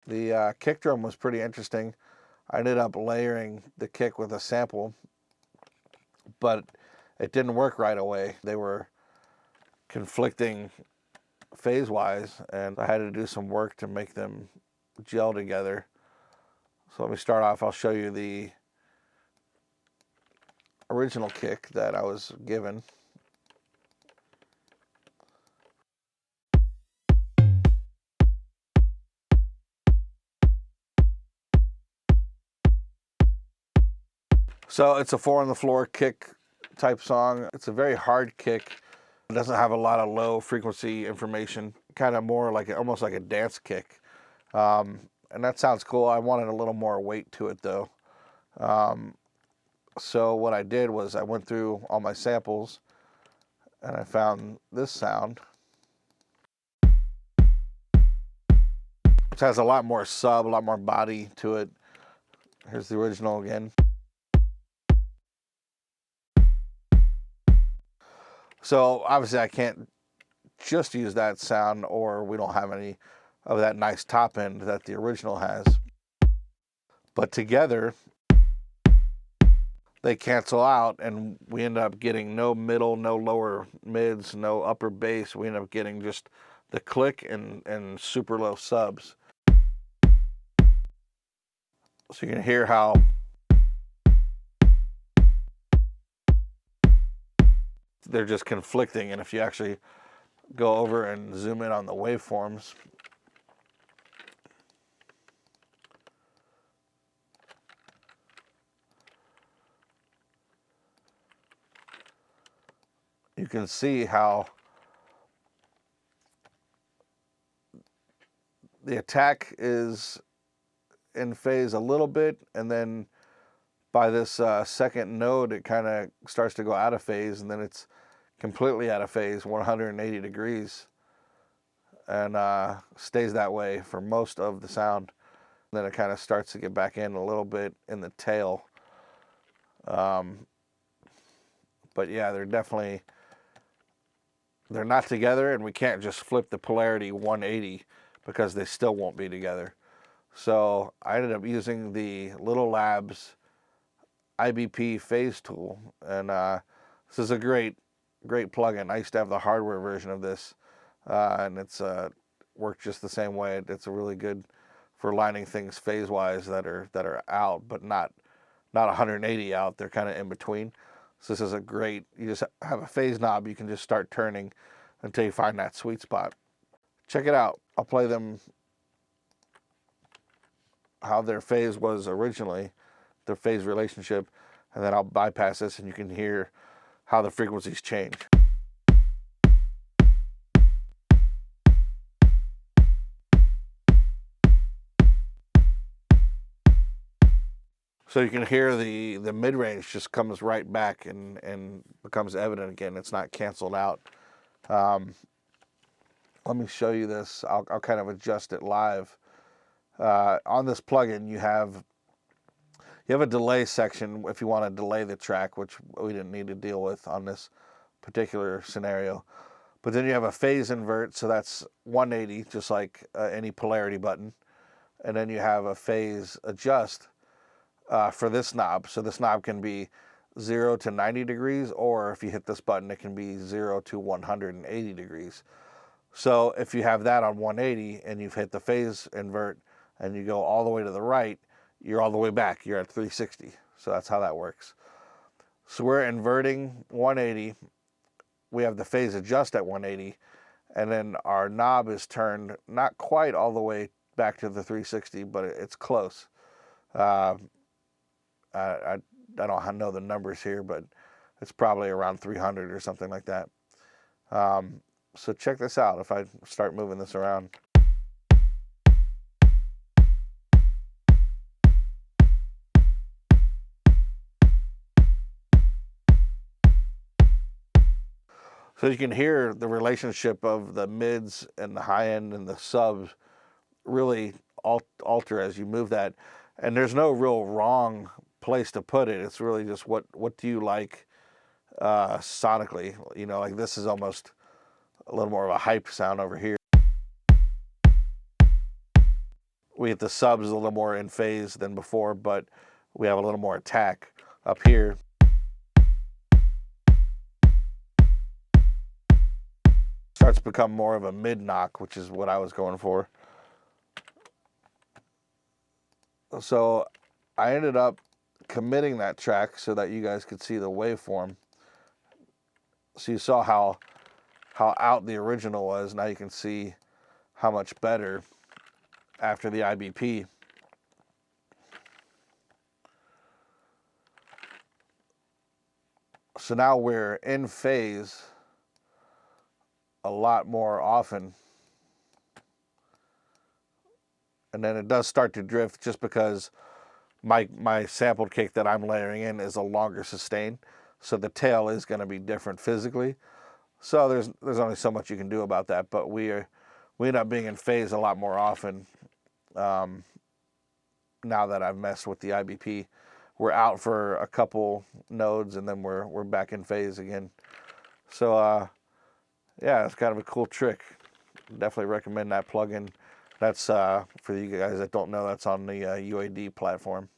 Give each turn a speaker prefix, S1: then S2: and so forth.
S1: The kick drum was pretty interesting. I ended up layering the kick with a sample, but it didn't work right away. They were conflicting phase-wise, and I had to do some work to make them gel together. So let me start off. I'll show you the original kick that I was given. So it's a 4 on the floor kick type song. It's a very hard kick. It doesn't have a lot of low frequency information, kind of more like almost like a dance kick. And that sounds cool. I wanted a little more weight to it though. So what I did was I went through all my samples and I found this sound, which has a lot more sub, a lot more body to it. Here's the original again. So obviously I can't just use that sound, or we don't have any of that nice top end that the original has. But together, they cancel out, and we end up getting no middle, no lower mids, no upper bass. We end up getting just the click and super low subs. So you can hear how they're just conflicting, and if you actually go over and zoom in on the waveforms, you can see how the attack is in phase a little bit, and then by this second node it kind of starts to go out of phase, and then it's completely out of phase 180 degrees, and stays that way for most of the sound. And then it kind of starts to get back in a little bit in the tail. But yeah, they're not together, and we can't just flip the polarity 180 because they still won't be together. So I ended up using the Little Labs IBP phase tool, and this is a great plugin. I used to have the hardware version of this, and it's worked just the same way. It's a really good for lining things phase wise that are out, but not 180 out. They're kind of in between. So this is a great, you just have a phase knob, you can just start turning until you find that sweet spot. Check it out. I'll play them how their phase was originally, their phase relationship, and then I'll bypass this and you can hear how the frequencies change. So you can hear the mid-range just comes right back and becomes evident again. It's not canceled out. Let me show you this. I'll kind of adjust it live. On this plugin, you have a delay section if you want to delay the track, which we didn't need to deal with on this particular scenario. But then you have a phase invert, so that's 180, just like any polarity button. And then you have a phase adjust for this knob. So this knob can be 0 to 90 degrees, or if you hit this button, it can be 0 to 180 degrees. So if you have that on 180 and you've hit the phase invert and you go all the way to the right, you're all the way back. You're at 360. So that's how that works. So we're inverting 180. We have the phase adjust at 180. And then our knob is turned not quite all the way back to the 360, but it's close. I don't know the numbers here, but it's probably around 300 or something like that. So check this out if I start moving this around. So you can hear the relationship of the mids and the high end and the subs really alter as you move that. And there's no real wrong place to put it. It's really just what do you like sonically. You know, like this is almost a little more of a hype sound over here. we hit the subs a little more in phase than before, but we have a little more attack up here. Starts to become more of a mid knock, which is what I was going for. So I ended up committing that track so that you guys could see the waveform. So you saw how out the original was. Now you can see how much better after the IBP. So now we're in phase a lot more often. And then it does start to drift just because my sampled kick that I'm layering in is a longer sustain. So the tail is going to be different physically. So there's only so much you can do about that. But we end up being in phase a lot more often now that I've messed with the IBP. We're out for a couple nodes and then we're back in phase again. So yeah, it's kind of a cool trick. Definitely recommend that plugin. That's for you guys that don't know, that's on the UAD platform.